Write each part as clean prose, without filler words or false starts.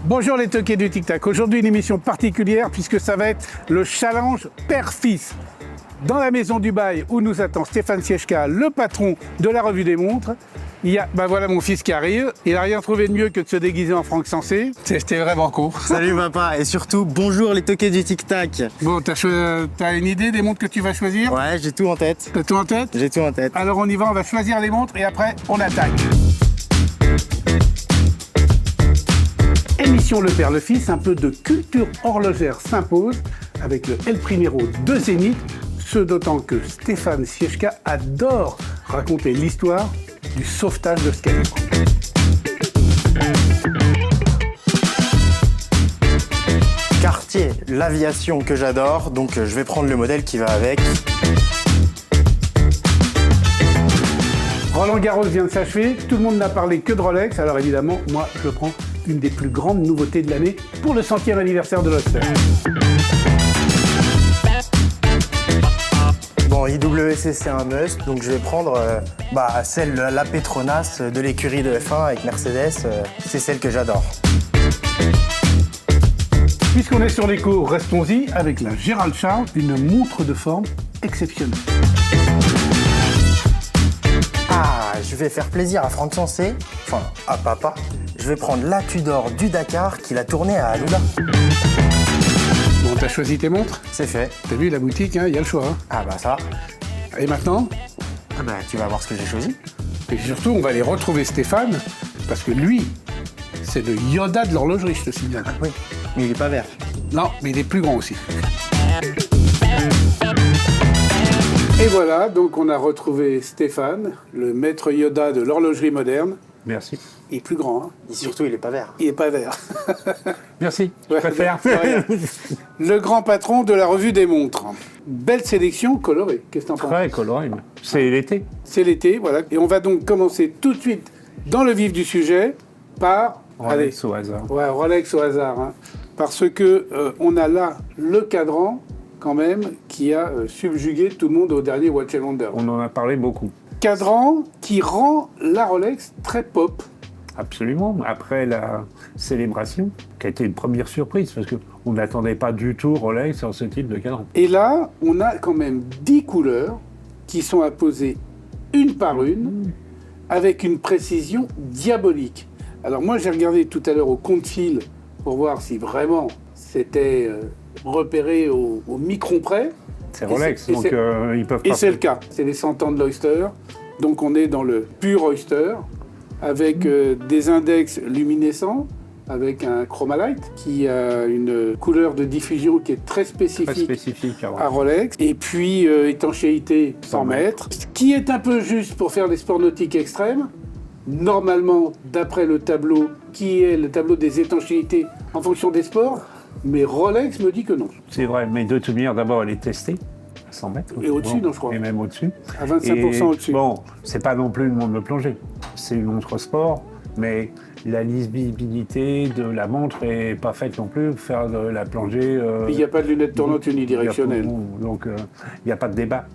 Bonjour les toqués du Tic Tac. Aujourd'hui une émission particulière puisque ça va être le challenge père-fils. Dans la maison du bail où nous attend Stéphane Siechka, le patron de la revue des montres, il y a, voilà mon fils qui arrive. Il n'a rien trouvé de mieux que de se déguiser en Franck Sensé. C'était vraiment court. Salut papa, et surtout bonjour les toqués du Tic Tac. Bon, t'as une idée des montres que tu vas choisir? Ouais, j'ai tout en tête. T'as tout en tête? J'ai tout en tête. Alors on y va, on va choisir les montres et après on attaque. Émission Le Père, le Fils, un peu de culture horlogère s'impose avec le El Primero de Zénith, ce d'autant que Stéphane Siechka adore raconter l'histoire du sauvetage de ce calibre. Cartier, l'aviation que j'adore, donc je vais prendre le modèle qui va avec. Roland Garros vient de s'achever, tout le monde n'a parlé que de Rolex, alors évidemment, moi je prends une des plus grandes nouveautés de l'année pour le 100e anniversaire de l'Oster. Bon, IWC c'est un must, donc je vais prendre celle, la Petronas de l'écurie de F1 avec Mercedes, c'est celle que j'adore. Puisqu'on est sur l'écho, restons-y avec la Gérald Charles, une montre de forme exceptionnelle. Ah, je vais faire plaisir à Franck Sensé, enfin à papa. Je vais prendre la Tudor du Dakar qu'il a tournée à Alula. Bon, t'as choisi tes montres? C'est fait. T'as vu la boutique, il y a le choix. Ah bah ça. Et maintenant? Ah bah tu vas voir ce que j'ai choisi. Et surtout, on va aller retrouver Stéphane, parce que lui, c'est le Yoda de l'horlogerie, je te signale. Oui, mais il est pas vert. Non, mais il est plus grand aussi. Et voilà, donc on a retrouvé Stéphane, le maître Yoda de l'horlogerie moderne. Merci. Il est plus grand, hein. Et surtout, il est pas vert. Il est pas vert. Merci, je Ouais, préfère. de rien. Le grand patron de la revue des montres. Belle sélection colorée. Qu'est-ce que t'en penses? Très coloré. C'est l'été. C'est l'été, voilà. Et on va donc commencer tout de suite dans le vif du sujet par... Rolex au hasard. Ouais, Rolex au hasard. Hein. Parce que on a là le cadran, quand même, qui a subjugué tout le monde au dernier Watch & Wonder. On en a parlé beaucoup. Cadran qui rend la Rolex très pop. Absolument. Après la célébration, qui a été une première surprise, parce qu'on n'attendait pas du tout Rolex sur ce type de cadran. Et là, on a quand même 10 couleurs qui sont apposées une par une, avec une précision diabolique. Alors moi, j'ai regardé tout à l'heure au compte-fil pour voir si vraiment c'était repéré au micron près. C'est Rolex, donc ils peuvent pas... Et c'est le cas. C'est les 100 ans de l'Oyster. Donc on est dans le pur Oyster, avec des index luminescents, avec un Chromalight qui a une couleur de diffusion qui est très spécifique, à Rolex. Et puis étanchéité 100 mètres. Ce qui est un peu juste pour faire des sports nautiques extrêmes. Normalement, d'après le tableau, qui est le tableau des étanchéités en fonction des sports, mais Rolex me dit que non. C'est vrai, mais de toute manière, d'abord, elle est testée. 100 mètres. Et au-dessus, non, je crois. Et même au-dessus. À 25% au-dessus. Bon, c'est pas non plus une montre de plongée. C'est une montre sport, mais la lisibilité de la montre est pas faite non plus pour faire de la plongée. Il n'y a pas de lunettes tournantes unidirectionnelles. Donc, il n'y a pas de débat.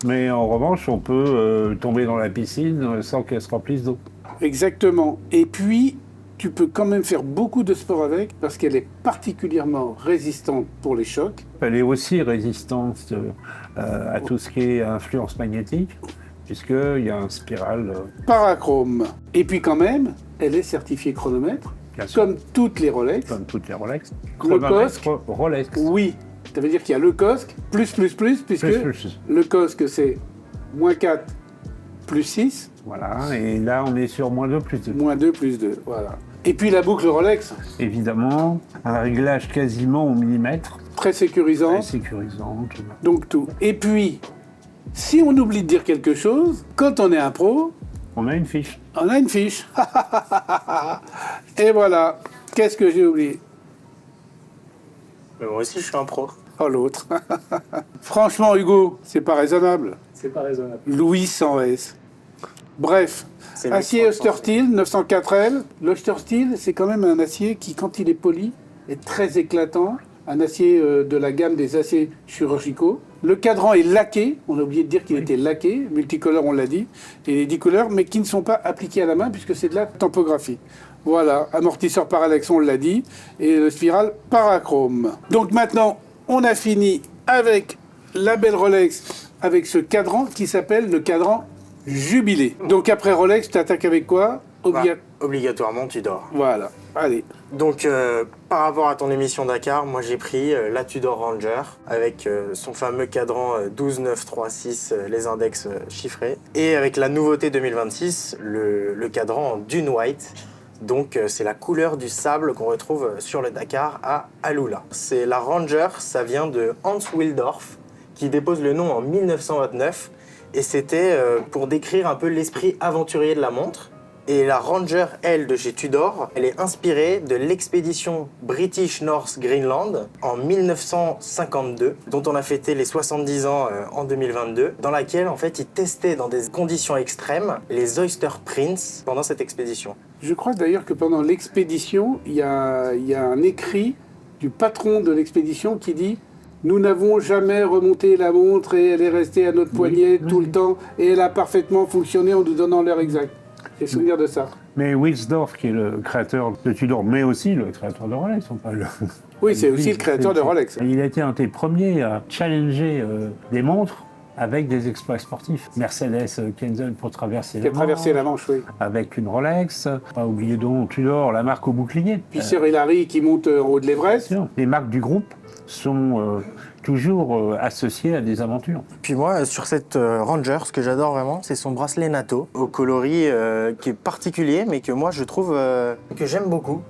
Mais en revanche, on peut tomber dans la piscine sans qu'elle se remplisse d'eau. Exactement. Et puis, tu peux quand même faire beaucoup de sport avec parce qu'elle est particulièrement résistante pour les chocs. Elle est aussi résistante à tout ce qui est influence magnétique, puisqu'il y a un spirale... Parachrome. Et puis quand même, elle est certifiée chronomètre, comme toutes les Rolex. Comme toutes les Rolex. Le COSC, Rolex. oui. Ça veut dire qu'il y a le COSC, puisque le COSC c'est -4, +6. Voilà, et là on est sur -2, +2. -2, +2, voilà. Et puis la boucle Rolex. Évidemment, un réglage quasiment au millimètre. Très sécurisant. Très sécurisant. Donc tout. Et puis, si on oublie de dire quelque chose, quand on est un pro... On a une fiche. On a une fiche. Et voilà. Qu'est-ce que j'ai oublié? Mais moi aussi, je suis un pro. Oh, l'autre. Franchement, Hugo, c'est pas raisonnable. C'est pas raisonnable. Louis 100S. Bref, acier Ostersteel 904L. L'Ostersteel, c'est quand même un acier qui, quand il est poli, est très éclatant. Un acier de la gamme des aciers chirurgicaux. Le cadran est laqué, on a oublié de dire qu'il était laqué, multicolore on l'a dit, et les 10 couleurs, mais qui ne sont pas appliquées à la main puisque c'est de la tampographie. Voilà, amortisseur parallaxe, on l'a dit, et le spiral parachrome. Donc maintenant, on a fini avec la belle Rolex, avec ce cadran qui s'appelle le cadran Jubilé. Donc après Rolex, tu attaques avec quoi? Obligatoirement, Tudor. Voilà, allez. Donc, par rapport à ton émission Dakar, moi j'ai pris la Tudor Ranger avec son fameux cadran 12936, les index chiffrés. Et avec la nouveauté 2026, le cadran en Dune White. Donc, c'est la couleur du sable qu'on retrouve sur le Dakar à Alula. C'est la Ranger, ça vient de Hans Willdorf, qui dépose le nom en 1929. Et c'était pour décrire un peu l'esprit aventurier de la montre. Et la Ranger, elle, de chez Tudor, elle est inspirée de l'expédition British North Greenland en 1952, dont on a fêté les 70 ans en 2022, dans laquelle, en fait, ils testaient dans des conditions extrêmes les Oyster Prints pendant cette expédition. Je crois d'ailleurs que pendant l'expédition, il y a un écrit du patron de l'expédition qui dit « Nous n'avons jamais remonté la montre et elle est restée à notre poignet tout le temps et elle a parfaitement fonctionné en nous donnant l'heure exacte. » J'ai souvenir de ça. Mais Wilsdorf, qui est le créateur de Tudor, mais aussi le créateur de Rolex, on parle. Oui, c'est aussi le créateur de Rolex. Il a été un des premiers à challenger des montres avec des exploits sportifs. Mercedes Kenzel pour traverser Qui a traversé la Manche, oui. avec une Rolex. Pas oublier donc Tudor, la marque au bouclier. Puis Sir Hilary qui monte en haut de l'Everest. Les marques du groupe sont toujours associées à des aventures. Puis moi, sur cette Ranger, ce que j'adore vraiment, c'est son bracelet NATO, au coloris qui est particulier, mais que moi je trouve que j'aime beaucoup.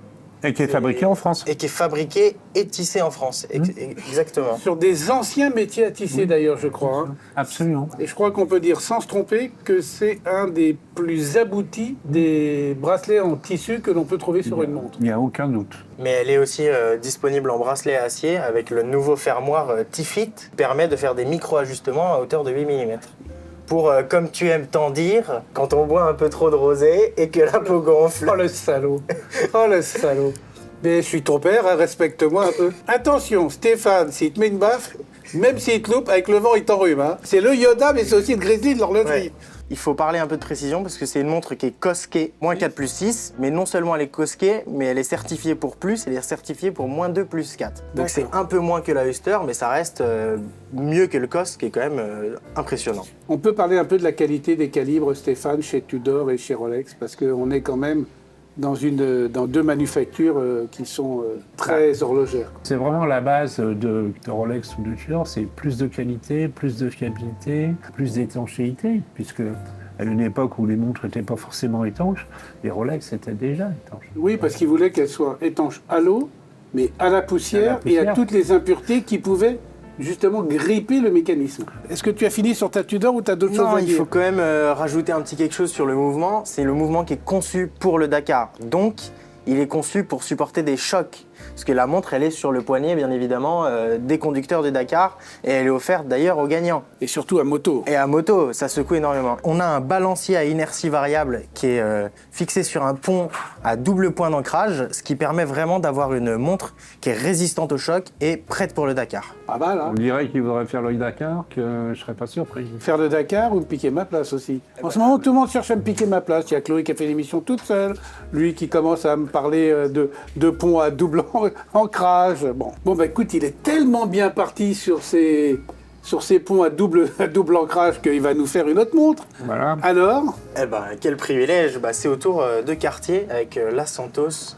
Et qui est fabriqué en France. Et qui est fabriqué et tissé en France, exactement. Sur des anciens métiers à tisser d'ailleurs, je crois. Hein. Absolument. Et je crois qu'on peut dire sans se tromper que c'est un des plus aboutis des bracelets en tissu que l'on peut trouver sur une montre. Il n'y a aucun doute. Mais elle est aussi disponible en bracelet à acier avec le nouveau fermoir T-Fit qui permet de faire des micro-ajustements à hauteur de 8 mm. Pour, comme tu aimes tant dire, quand on boit un peu trop de rosé et que la peau gonfle. Oh le salaud. Oh le salaud. Mais je suis ton père, hein, respecte-moi un peu. Attention, Stéphane, s'il te met une baffe, même s'il te loupe, avec le vent, il t'enrhume. Hein. C'est le Yoda, mais c'est aussi le Grizzly de l'horlogerie. Ouais. Il faut parler un peu de précision parce que c'est une montre qui est COSC moins 4+6, mais non seulement elle est COSC, mais elle est certifiée pour plus, elle est certifiée pour moins 2+4. Donc c'est un peu moins que la Oyster, mais ça reste mieux que le COSC, qui est quand même impressionnant. On peut parler un peu de la qualité des calibres, Stéphane, chez Tudor et chez Rolex, parce qu'on est quand même dans deux manufactures qui sont très horlogères. C'est vraiment la base de Rolex ou de Tudor, c'est plus de qualité, plus de fiabilité, plus d'étanchéité, puisque à une époque où les montres n'étaient pas forcément étanches, les Rolex étaient déjà étanches. Oui, parce qu'ils voulaient qu'elles soient étanches à l'eau, mais à la poussière et à toutes les impuretés qui pouvaient justement gripper le mécanisme. Est-ce que tu as fini sur ta Tudor ou tu as d'autres choses à dire? Non, il faut quand même rajouter un petit quelque chose sur le mouvement. C'est le mouvement qui est conçu pour le Dakar. Donc, il est conçu pour supporter des chocs. Parce que la montre, elle est sur le poignet, bien évidemment, des conducteurs de Dakar. Et elle est offerte d'ailleurs aux gagnants. Et surtout à moto. Et à moto, ça secoue énormément. On a un balancier à inertie variable qui est fixé sur un pont à double point d'ancrage, ce qui permet vraiment d'avoir une montre qui est résistante au choc et prête pour le Dakar. Ah bah là. On dirait qu'il voudrait faire le Dakar, que je serais pas surpris. Faire le Dakar ou me piquer ma place aussi. En ce moment, tout le monde cherche à me piquer ma place. Il y a Chloé qui a fait l'émission toute seule. Lui qui commence à me parler de pont à double ancrage. Bon bah écoute, il est tellement bien parti sur ces ponts à double ancrage qu'il va nous faire une autre montre. Voilà. Alors? Eh ben, quel privilège. Bah, c'est au tour de Cartier avec la Santos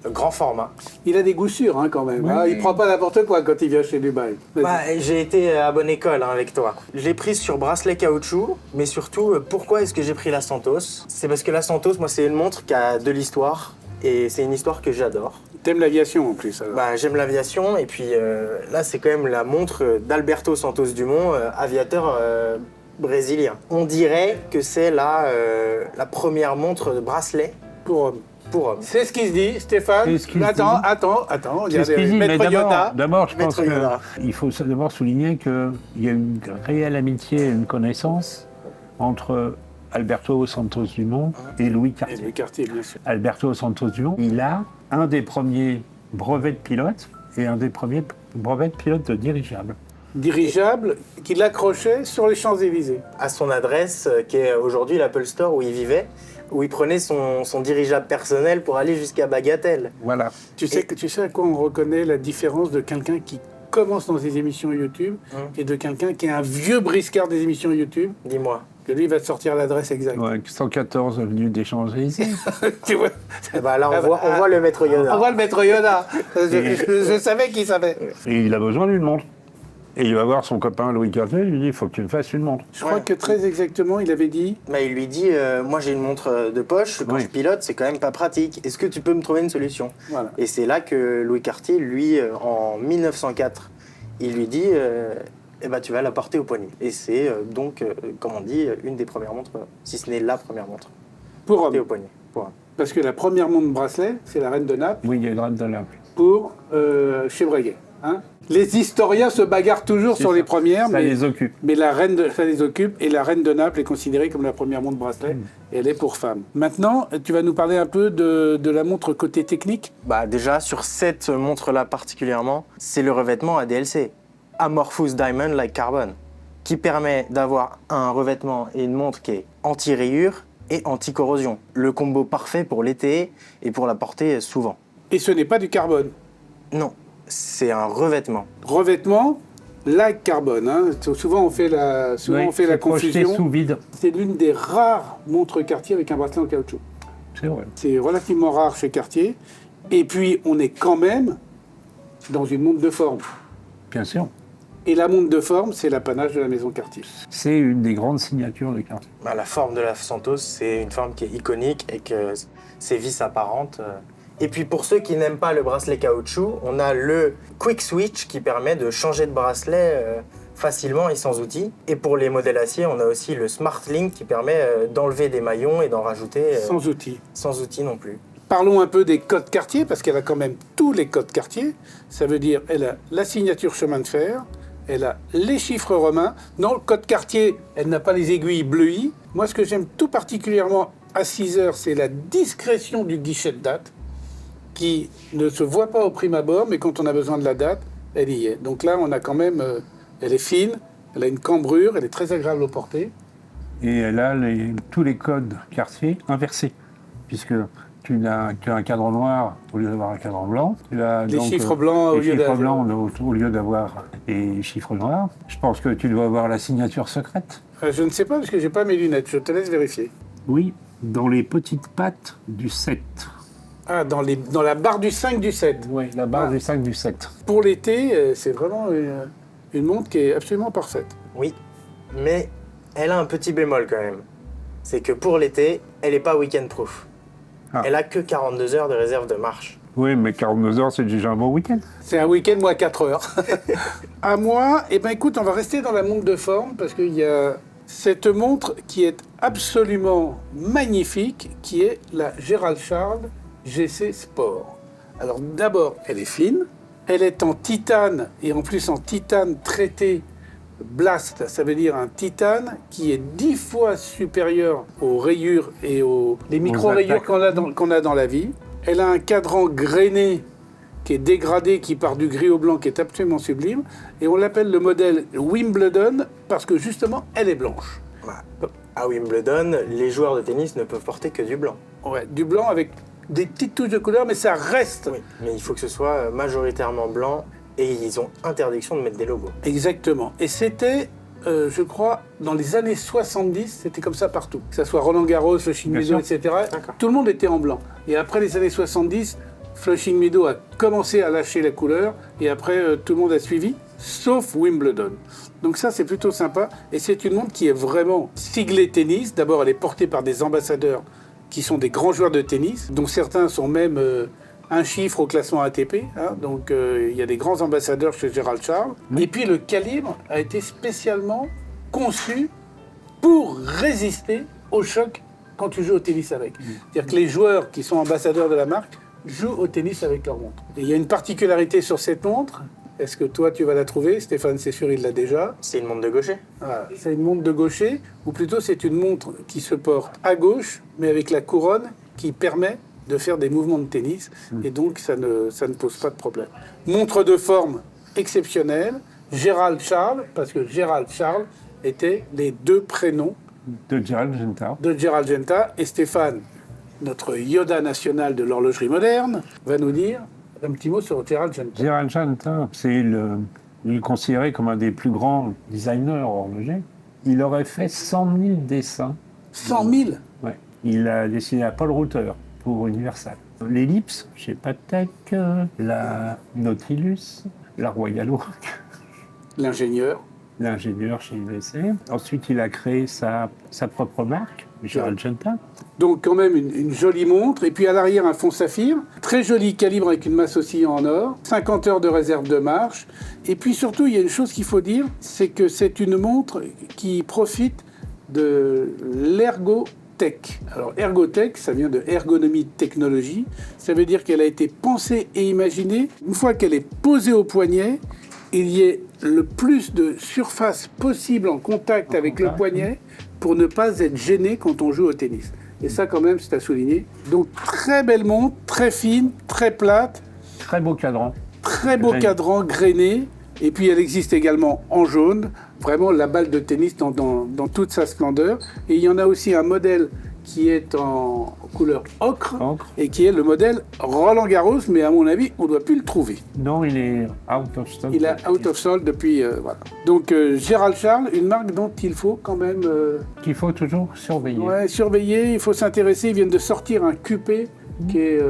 grand format. Il a des goûts sûrs hein, quand même. Oui. Hein. Il prend pas n'importe quoi quand il vient chez Dubaï. Bah, j'ai été à bonne école hein, avec toi. Je l'ai prise sur bracelet caoutchouc, mais surtout, pourquoi est-ce que j'ai pris la Santos? C'est parce que la Santos, moi, c'est une montre qui a de l'histoire. Et c'est une histoire que j'adore. T'aimes l'aviation en plus alors. Bah, j'aime l'aviation et puis là c'est quand même la montre d'Alberto Santos Dumont, aviateur brésilien. On dirait que c'est la première montre de bracelet Pour homme. pour homme. C'est ce qui se dit, Stéphane. C'est ce qui se Attends. Il y a C'est ce qu'il des dit, mais maîtres Yoda. d'abord, je pense Maître Yoda. qu'il faut d'abord souligner qu'il y a une réelle amitié et une connaissance entre Alberto Santos Dumont et Louis Et Cartier. Louis Cartier, bien sûr. Alberto Santos Dumont, il a un des premiers brevets de pilote et un des premiers brevets de pilote de dirigeable. dirigeable qu'il accrochait sur les Champs-Élysées. À son adresse, qui est aujourd'hui l'Apple Store où il vivait, où il prenait son dirigeable personnel pour aller jusqu'à Bagatelle. Voilà. Tu sais à quoi on reconnaît la différence de quelqu'un qui commence dans des émissions YouTube et de quelqu'un qui est un vieux briscard des émissions YouTube? Dis-moi. Que lui, il va te sortir l'adresse exacte. Ouais, 114 avenue des Champs-Élysées. Tu vois? Eh ben là, on voit le maître Yoda. On voit le maître Yoda. Je savais qu'il savait. Et il a besoin d'une montre. Et il va voir son copain Louis XIV, il lui dit, il faut que tu me fasses une montre. Je crois que très exactement, il avait dit... Bah, il lui dit, moi j'ai une montre de poche, quand je pilote, c'est quand même pas pratique. Est-ce que tu peux me trouver une solution? Voilà. Et c'est là que Louis Cartier, lui, en 1904, il lui dit, eh ben, tu vas la porter au poignet. Et c'est donc, comme on dit, une des premières montres, si ce n'est la première montre. Pour Portée homme. au poignet. Pour homme. Parce que la première montre bracelet, c'est la reine de Naples Oui, il y a une reine de Naples. pour chez Breguet. Hein, les historiens se bagarrent toujours sur les premières, Ça les occupe. mais ça les occupe. Et la reine de Naples est considérée comme la première montre bracelet. Et elle est pour femmes. Maintenant, tu vas nous parler un peu de la montre côté technique. Bah, déjà, sur cette montre-là particulièrement, c'est le revêtement ADLC, Amorphous Diamond Like Carbon, qui permet d'avoir un revêtement et une montre qui est anti-rayures et anti-corrosion. Le combo parfait pour l'été et pour la porter souvent. Et ce n'est pas du carbone. Non, c'est un revêtement. Revêtement, like carbone. Hein. Souvent, on fait la Projeté confusion. sous vide. C'est l'une des rares montres Cartier avec un bracelet en caoutchouc. C'est vrai. C'est relativement rare chez Cartier. Et puis, on est quand même dans une montre de forme. Bien sûr. Et la montre de forme, c'est l'apanage de la maison Cartier. C'est une des grandes signatures de Cartier. Bah, la forme de la Santos, c'est une forme qui est iconique et que ses vis apparentes. Et puis pour ceux qui n'aiment pas le bracelet caoutchouc, on a le Quick Switch qui permet de changer de bracelet facilement et sans outils. Et pour les modèles acier, on a aussi le Smart Link qui permet d'enlever des maillons et d'en rajouter Sans outils. sans outils non plus. Parlons un peu des codes Cartier, parce qu'elle a quand même tous les codes Cartier. Ça veut dire elle a la signature chemin de fer, elle a les chiffres romains. Non, le code Cartier, elle n'a pas les aiguilles bleuies. Moi, ce que j'aime tout particulièrement à 6 heures, c'est la discrétion du guichet de date, qui ne se voit pas au prime abord, mais quand on a besoin de la date, elle y est. Donc là, on a quand même... elle est fine, elle a une cambrure, elle est très agréable au porter. Et elle a tous les codes Cartier inversés, puisque tu as un cadran noir au lieu d'avoir un cadran blanc. Tu as Les chiffres blancs au lieu d'avoir les chiffres noirs. Je pense que tu dois avoir la signature secrète. Je ne sais pas, parce que j'ai pas mes lunettes. Je te laisse vérifier. Oui, dans les petites pattes du 7. Ah, dans la barre du 5 du 7. Oui, la barre du 5 du 7. Pour l'été, c'est vraiment une montre qui est absolument parfaite. Oui, mais elle a un petit bémol quand même. C'est que pour l'été, elle n'est pas week-end proof. Ah. Elle a que 42 heures de réserve de marche. Oui, mais 42 heures, c'est déjà un bon week-end. C'est un week-end, moi, 4 heures. À moi, eh ben, écoute, on va rester dans la montre de forme, parce qu'il y a cette montre qui est absolument magnifique, qui est la Gérald Charles GC Sport. Alors d'abord, elle est fine, elle est en titane, et en plus en titane traité blast, ça veut dire un titane qui est 10 fois supérieur aux rayures et les micro-rayures qu'on a dans la vie. Elle a un cadran grainé qui est dégradé, qui part du gris au blanc, qui est absolument sublime. Et on l'appelle le modèle Wimbledon parce que justement, elle est blanche. À Wimbledon, les joueurs de tennis ne peuvent porter que du blanc. Ouais, du blanc avec des petites touches de couleur, mais ça reste. Oui, mais il faut que ce soit majoritairement blanc et ils ont interdiction de mettre des logos. Exactement. Et c'était, je crois, dans les années 70, c'était comme ça partout. Que ce soit Roland Garros, Flushing Meadows, etc. Tout le monde était en blanc. Et après les années 70, Flushing Meadows a commencé à lâcher la couleur et après tout le monde a suivi, sauf Wimbledon. Donc ça, c'est plutôt sympa. Et c'est une montre qui est vraiment siglée tennis. D'abord, elle est portée par des ambassadeurs qui sont des grands joueurs de tennis, dont certains sont même un chiffre au classement ATP. Hein. Donc il y a des grands ambassadeurs chez Gérald Charles. Et puis le calibre a été spécialement conçu pour résister au choc quand tu joues au tennis avec. C'est-à-dire que les joueurs qui sont ambassadeurs de la marque jouent au tennis avec leur montre. Et il y a une particularité sur cette montre. Est-ce que toi, tu vas la trouver? Stéphane, c'est sûr, il l'a déjà. C'est une montre de gaucher. Voilà. C'est une montre de gaucher, ou plutôt c'est une montre qui se porte à gauche, mais avec la couronne qui permet de faire des mouvements de tennis. Et donc, ça ne pose pas de problème. Montre de forme exceptionnelle. Gérald Charles, parce que Gérald Charles étaient les deux prénoms De Gerald Genta. de Gérald Genta. Et Stéphane, notre Yoda national de l'horlogerie moderne, va nous dire un petit mot sur Gérald Genta. Gerald Genta, il est considéré comme un des plus grands designers horlogers. Il aurait fait 100 000 dessins. 100 000. Ouais. Il a dessiné à Paul Reuter pour Universal. L'Ellipse chez Patek, la Nautilus, la Royal Oak, L'ingénieur. l'ingénieur chez IVC. Ensuite, il a créé sa propre marque, Gerald Genta. Donc quand même une jolie montre. Et puis à l'arrière, un fond saphir. Très joli calibre avec une masse oscillant en or. 50 heures de réserve de marche. Et puis surtout, il y a une chose qu'il faut dire, c'est que c'est une montre qui profite de l'ergotech. Alors ergotech, ça vient de ergonomie de technologie. Ça veut dire qu'elle a été pensée et imaginée. Une fois qu'elle est posée au poignet, il y ait le plus de surface possible en contact avec le poignet pour ne pas être gêné quand on joue au tennis. Et ça, quand même, c'est à souligner. Donc, très belle montre, très fine, très plate, Très beau cadran. très beau Grainé. cadran grainé. Et puis, elle existe également en jaune. Vraiment, la balle de tennis dans toute sa splendeur. Et il y en a aussi un modèle qui est en couleur ocre Ocre. et qui est le modèle Roland Garros. Mais à mon avis, on ne doit plus le trouver. Non, il est out of stock. Il est out of sold depuis... voilà. Donc, Gérald Charles, une marque dont il faut quand même... Qu'il faut toujours surveiller. Ouais, surveiller, il faut s'intéresser. Ils viennent de sortir un QP qui est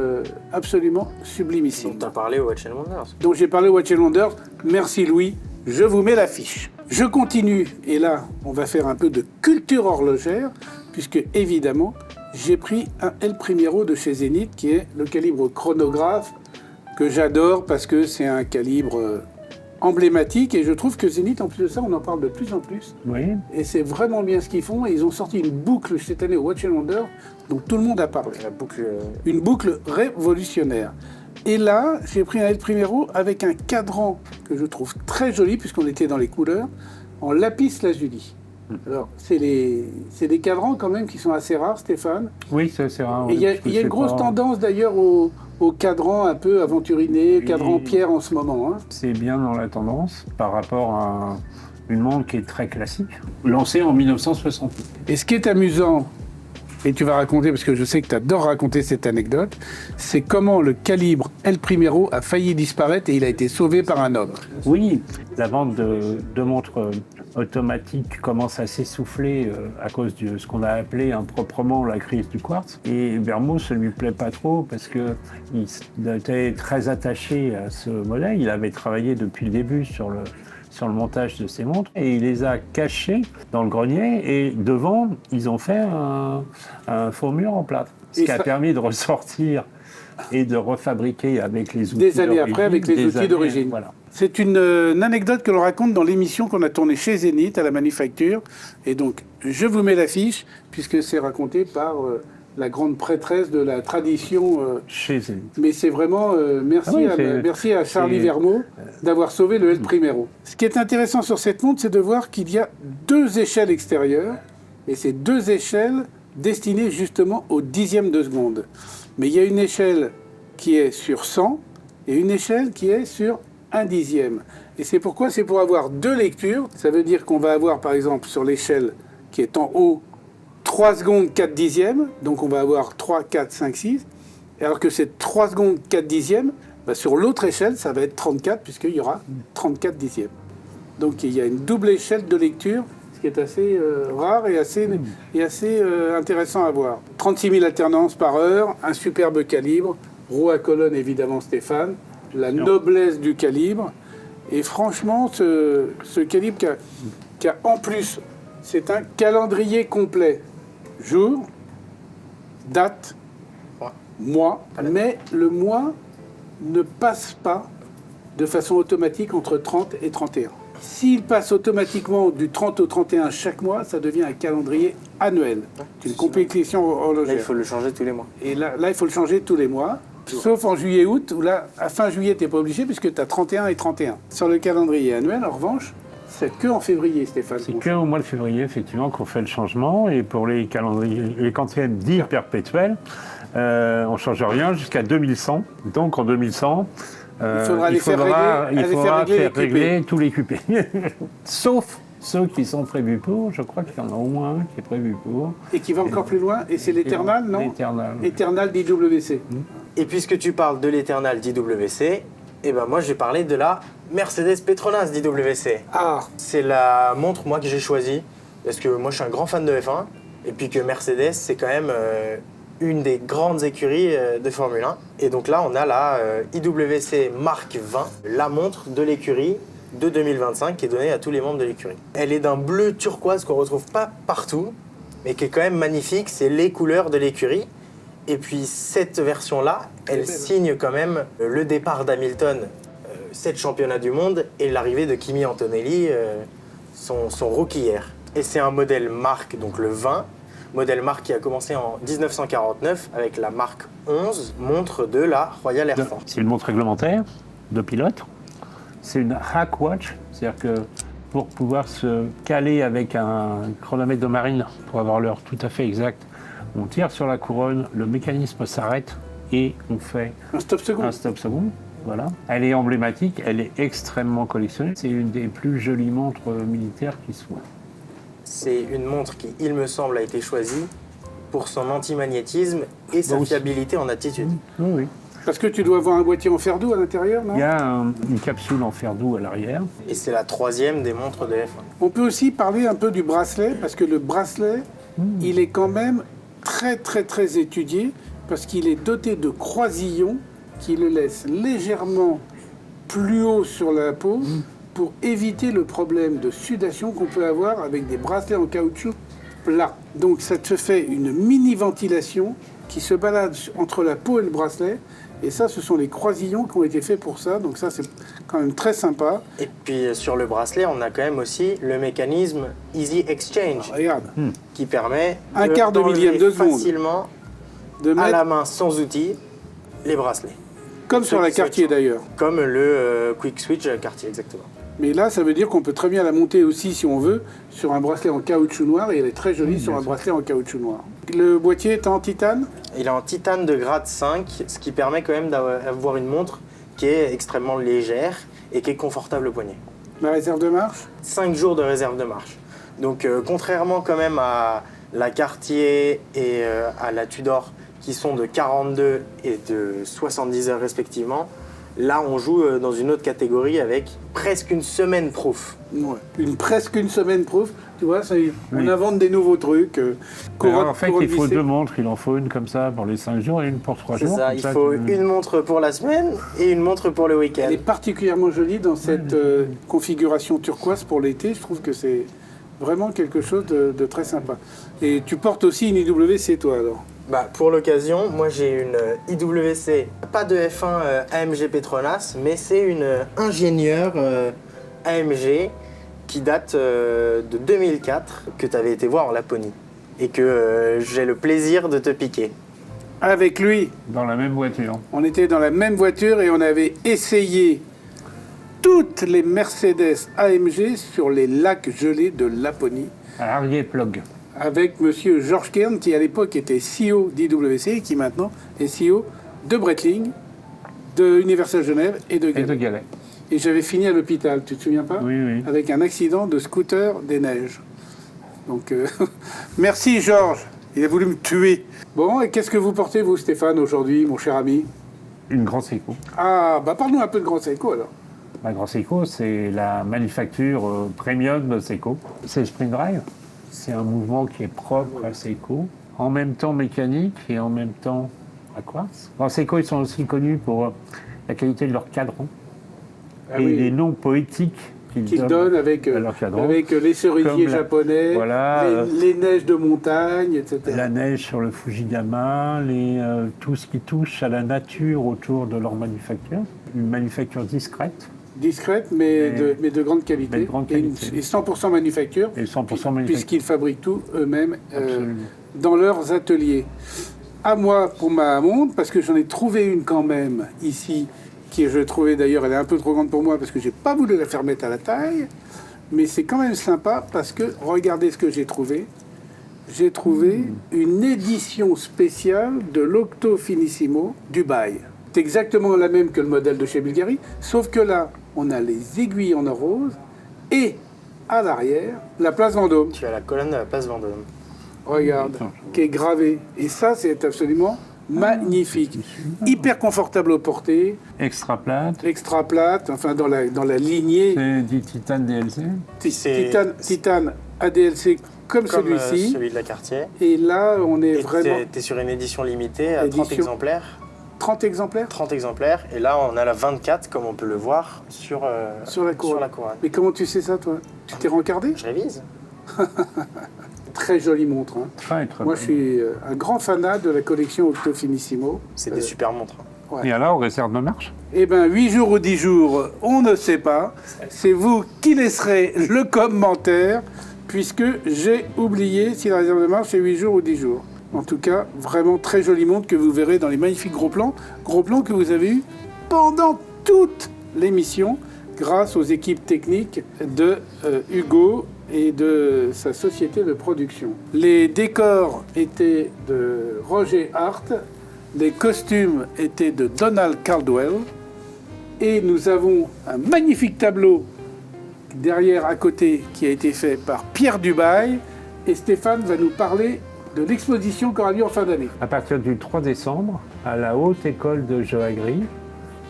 absolument sublimissime. Donc, tu as parlé au Watch & Wonders. Donc j'ai parlé au Watch & Wonders. Merci Louis, je vous mets l'affiche. Je continue, et là, on va faire un peu de culture horlogère, puisque évidemment, j'ai pris un El Primero de chez Zenith, qui est le calibre chronographe, que j'adore parce que c'est un calibre emblématique, et je trouve que Zenith, en plus de ça, on en parle de plus en plus. Oui. Et c'est vraiment bien ce qu'ils font. Et ils ont sorti une boucle cette année au Watch & Wonders, dont tout le monde a parlé. La boucle. Une boucle révolutionnaire. Et là, j'ai pris un El Primero avec un cadran que je trouve très joli, puisqu'on était dans les couleurs, en lapis lazuli. Alors, c'est des cadrans quand même qui sont assez rares, Stéphane. Oui, c'est rare. Et il y a une grosse tendance d'ailleurs au cadran un peu aventuriné, Oui. cadran pierre en ce moment. Hein. C'est bien dans la tendance par rapport à une montre qui est très classique, lancée en 1960. Et ce qui est amusant, et tu vas raconter, parce que je sais que tu adores raconter cette anecdote, c'est comment le calibre El Primero a failli disparaître et il a été sauvé par un homme. Oui, la vente de montres automatiques commence à s'essouffler à cause de ce qu'on a appelé improprement la crise du quartz. Et Vermo, ça ne lui plaît pas trop parce qu'il était très attaché à ce modèle. Il avait travaillé depuis le début sur le montage de ces montres et il les a cachés dans le grenier et devant, ils ont fait un faux mur en plâtre. Ce Et qui a ça- permis de ressortir et de refabriquer avec les outils Des années d'origine, après, avec les des outils années, d'origine. Voilà. C'est une anecdote que l'on raconte dans l'émission qu'on a tournée chez Zenith à la Manufacture. Et donc, je vous mets l'affiche, puisque c'est raconté par la grande prêtresse de la tradition. Chez Zenith. Mais c'est vraiment merci, Ah oui, merci à Charlie c'est- Vermo d'avoir sauvé le El Primero. Ce qui est intéressant sur cette montre, c'est de voir qu'il y a deux échelles extérieures, et ces deux échelles destinées justement au dixième de seconde. Mais il y a une échelle qui est sur 100 et une échelle qui est sur 1 dixième. Et c'est pourquoi c'est pour avoir deux lectures. Ça veut dire qu'on va avoir par exemple sur l'échelle qui est en haut 3 secondes 4 dixièmes, donc on va avoir 3, 4, 5, 6. Alors que c'est 3 secondes 4 dixièmes, bah sur l'autre échelle, ça va être 34, puisqu'il y aura 34 dixièmes. Donc il y a une double échelle de lecture, ce qui est assez rare et assez intéressant à voir. 36 000 alternances par heure, un superbe calibre, roue à colonne évidemment Stéphane, la noblesse du calibre. Et franchement, ce calibre qui a en plus, c'est un calendrier complet. Jour, date, mois, mais le mois ne passe pas de façon automatique entre 30 et 31. S'il passe automatiquement du 30 au 31 chaque mois, ça devient un calendrier annuel. C'est une compétition Là, il horlogère. faut le changer tous les mois. Et là, il faut le changer tous les mois. Sauf en juillet-août, où là, à fin juillet, tu n'es pas obligé, puisque tu as 31 et 31. Sur le calendrier annuel, en revanche, c'est que en février, Stéphane. C'est qu'au mois de février, effectivement, qu'on fait le changement. Et pour les calendriers, les quantièmes dits perpétuels, on ne change rien jusqu'à 2100. Donc en 2100, Il faudra les faire régler tous les QP. Sauf ceux qui sont prévus pour. Je crois qu'il y en a au moins un qui est prévu pour. Et qui va encore plus loin, et c'est l'Eternal, non? L'Eternal. Eternal d'IWC. Et puisque tu parles de l'Eternal d'IWC, eh ben moi je vais parler de la Mercedes Petronas d'IWC. Ah, C'est la montre moi que j'ai choisie parce que moi je suis un grand fan de F1 et puis que Mercedes c'est quand même une des grandes écuries de Formule 1. Et donc là on a la IWC Mark 20, la montre de l'écurie de 2025 qui est donnée à tous les membres de l'écurie. Elle est d'un bleu turquoise qu'on retrouve pas partout mais qui est quand même magnifique, c'est les couleurs de l'écurie. Et puis cette version-là, elle signe quand même le départ d'Hamilton, 7 championnats du monde, et l'arrivée de Kimi Antonelli, son rookie year. Et c'est un modèle marque, donc le 20, modèle marque qui a commencé en 1949 avec la marque 11, montre de la Royal Air Force. C'est une montre réglementaire de pilote. C'est une hack watch, c'est-à-dire que pour pouvoir se caler avec un chronomètre de marine, pour avoir l'heure tout à fait exacte, on tire sur la couronne, le mécanisme s'arrête et on fait un stop second. Un stop second. Voilà. Elle est emblématique, elle est extrêmement collectionnée. C'est une des plus jolies montres militaires qui soit. C'est une montre qui, il me semble, a été choisie pour son antimagnétisme et sa fiabilité en attitude. Oui, oui. Parce que tu dois avoir un boîtier en fer doux à l'intérieur, non? Il y a une capsule en fer doux à l'arrière. Et c'est la 3e des montres de F1. On peut aussi parler un peu du bracelet, parce que le bracelet, il est quand même très très très étudié, parce qu'il est doté de croisillons qui le laissent légèrement plus haut sur la peau pour éviter le problème de sudation qu'on peut avoir avec des bracelets en caoutchouc plats. Donc ça te fait une mini ventilation qui se balade entre la peau et le bracelet. Et ça, ce sont les croisillons qui ont été faits pour ça. Donc ça, c'est quand même très sympa. Et puis sur le bracelet, on a quand même aussi le mécanisme Easy Exchange. Regarde. Qui permet un quart de millième de seconde facilement de mettre à la main sans outil les bracelets. Comme sur la Cartier d'ailleurs. Comme le Quick Switch Cartier, exactement. Mais là, ça veut dire qu'on peut très bien la monter aussi, si on veut, sur un bracelet en caoutchouc noir, et elle est très jolie sur un bracelet en caoutchouc noir. Le boîtier est en titane? Il est en titane de grade 5, ce qui permet quand même d'avoir une montre qui est extrêmement légère et qui est confortable au poignet. La réserve de marche? 5 jours de réserve de marche. Donc contrairement quand même à la Cartier et à la Tudor, qui sont de 42 et de 70 heures respectivement, là, on joue dans une autre catégorie avec presque une semaine proof. Ouais. Presque une semaine proof. Tu vois, on invente des nouveaux trucs. En fait, il faut 2 montres. Il en faut une comme ça pour les 5 jours et une pour 3 jours. C'est ça, il faut une montre pour la semaine et une montre pour le week-end. Elle est particulièrement jolie dans cette configuration turquoise pour l'été. Je trouve que c'est vraiment quelque chose de très sympa. Et tu portes aussi une IWC, toi, alors? Bah, pour l'occasion, moi j'ai une IWC, pas de F1 AMG Petronas, mais c'est une ingénieure AMG qui date de 2004, que tu avais été voir en Laponie et que j'ai le plaisir de te piquer. Avec lui. Dans la même voiture. On était dans la même voiture et on avait essayé toutes les Mercedes AMG sur les lacs gelés de Laponie. À Arjeplog. Avec monsieur George Kern, qui à l'époque était CEO d'IWC et qui maintenant est CEO de Breitling, de Universal Genève et de Gallet. Et j'avais fini à l'hôpital, tu te souviens pas? Oui, oui. Avec un accident de scooter des neiges. Donc, merci Georges, il a voulu me tuer. Bon, et qu'est-ce que vous portez, vous, Stéphane, aujourd'hui, mon cher ami? Une Grand Seiko. Ah, bah parle-nous un peu de Grand Seiko, alors. La Grand Seiko, c'est la manufacture premium de Seiko. C'est le Spring Drive. C'est un mouvement qui est propre à Seiko, en même temps mécanique et en même temps à quartz. Alors, Seiko, ils sont aussi connus pour la qualité de leur cadran et les noms poétiques qu'ils donnent avec les cerisiers japonais, voilà, les neiges de montagne, etc. La neige sur le Fujiyama, tout ce qui touche à la nature autour de leur manufacture. Une manufacture discrète. Discrète, mais de grande qualité. Et 100% manufacture. Et 100% manufacture. Puisqu'ils fabriquent tout eux-mêmes dans leurs ateliers. À moi, pour ma montre, parce que j'en ai trouvé une quand même ici, qui je trouvais d'ailleurs, elle est un peu trop grande pour moi, parce que j'ai pas voulu la faire mettre à la taille. Mais c'est quand même sympa, parce que regardez ce que j'ai trouvé. J'ai trouvé une édition spéciale de l'Octo Finissimo Dubaï. C'est exactement la même que le modèle de chez Bulgari, sauf que là, on a les aiguilles en or rose et à l'arrière, la place Vendôme. Tu as la colonne de la place Vendôme. Regarde, qui est gravée. Et ça, c'est absolument magnifique. Hyper confortable au porté, Extra plate. extra plate, enfin dans la lignée C'est du titane DLC. titane ADLC comme Comme celui-ci. celui de la Cartier. Et là, on est Et vraiment t'es sur une édition limitée à 30 Édition. exemplaires. 30 exemplaires 30 exemplaires. Et là, on a la 24, comme on peut le voir, sur sur la couronne. Mais comment tu sais ça, toi? Tu t'es rencardé? Je révise. Très jolie montre. Hein. Très, très Moi, bon. je suis un grand fanat de la collection Octo Finissimo. C'est des super montres. Et alors, réserve de marche? Eh bien, 8 jours ou 10 jours, on ne sait pas. C'est vous qui laisserez le commentaire, puisque j'ai oublié si la réserve de marche est 8 jours ou 10 jours. En tout cas, vraiment très jolie montre que vous verrez dans les magnifiques gros plans que vous avez eus pendant toute l'émission, grâce aux équipes techniques de Hugo et de sa société de production. Les décors étaient de Roger Hart, les costumes étaient de Donald Caldwell, et nous avons un magnifique tableau derrière, à côté, qui a été fait par Pierre Dubail, et Stéphane va nous parler de l'exposition qui aura lieu en fin d'année. À partir du 3 décembre, à la Haute École de Joaillerie,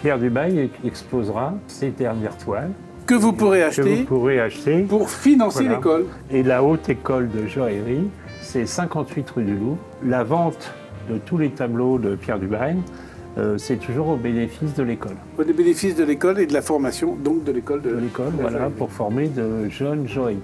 Pierre Dubail exposera ses dernières toiles Que vous pourrez que acheter vous pourrez acheter. pour financer Voilà. l'école. Et la Haute École de Joaillerie, c'est 58 rue du Louvre. La vente de tous les tableaux de Pierre Dubail, c'est toujours au bénéfice de l'école. Au bénéfice de l'école et de la formation, donc de l'école de De l'école, la voilà, joaillerie. pour former de jeunes joailliers.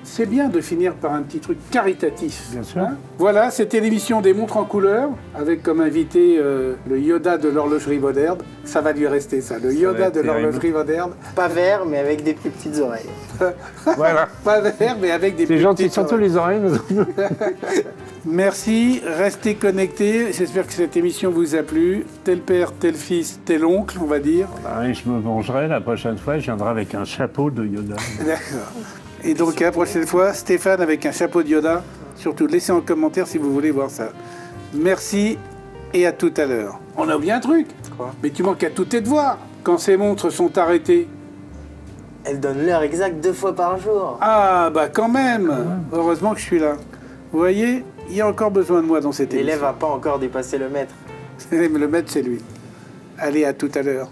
C'est bien de finir par un petit truc caritatif. Bien sûr. Voilà, c'était l'émission des montres en couleur, avec comme invité le Yoda de l'horlogerie moderne. Ça va lui rester, ça, le va Yoda être de terrible. l'horlogerie moderne. Pas vert, mais avec des plus petites oreilles. Voilà. Pas vert, mais avec des C'est plus gentil, petites surtout oreilles. les oreilles. Merci, restez connectés. J'espère que cette émission vous a plu. Tel père, tel fils, tel oncle, on va dire. Et je me vengerai la prochaine fois, je viendrai avec un chapeau de Yoda. D'accord. Et donc, à la prochaine fois, Stéphane avec un chapeau de Yoda. Surtout, laissez en commentaire si vous voulez voir ça. Merci et à tout à l'heure. On a oublié un truc. Quoi? Mais tu manques à tout tes devoirs. Quand ces montres sont arrêtées. Elle donne l'heure exacte 2 fois par jour. Ah, bah quand même. Heureusement que je suis là. Vous voyez, il y a encore besoin de moi dans cette L'élève émission. n'a pas encore dépassé le maître. Le maître, c'est lui. Allez, à tout à l'heure.